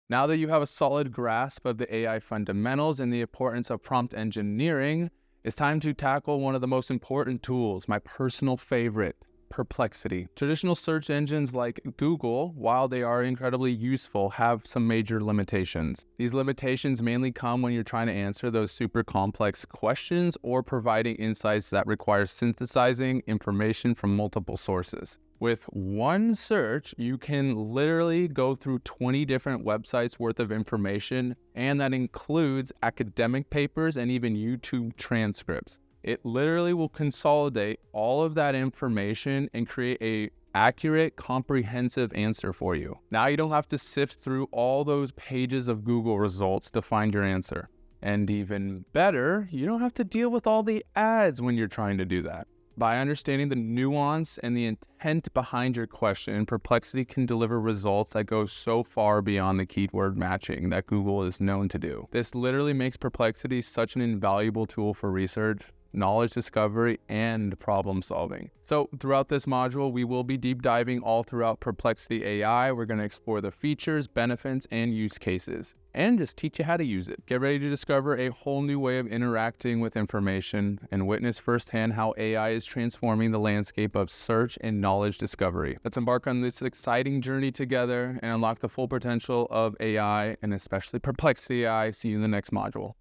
Now that you have a solid grasp of the AI fundamentals and the importance of prompt engineering, it's time to tackle one of the most important tools, my personal favorite, Perplexity. Traditional search engines like Google, while they are incredibly useful, have some major limitations. These limitations mainly come when you're trying to answer those super complex questions or providing insights that require synthesizing information from multiple sources. With one search, you can literally go through 20 different websites worth of information, and that includes academic papers and even YouTube transcripts. It literally will consolidate all of that information and create a accurate, comprehensive answer for you. Now you don't have to sift through all those pages of Google results to find your answer. And even better, you don't have to deal with all the ads when you're trying to do that. By understanding the nuance and the intent behind your question, Perplexity can deliver results that go so far beyond the keyword matching that Google is known to do. This literally makes Perplexity such an invaluable tool for research, knowledge discovery, and problem solving. So throughout this module, we will be deep diving all throughout Perplexity AI. We're going to explore the features, benefits, and use cases, and just teach you how to use it. Get ready to discover a whole new way of interacting with information and witness firsthand how AI is transforming the landscape of search and knowledge discovery. Let's embark on this exciting journey together and unlock the full potential of AI, and especially Perplexity AI. See you in the next module.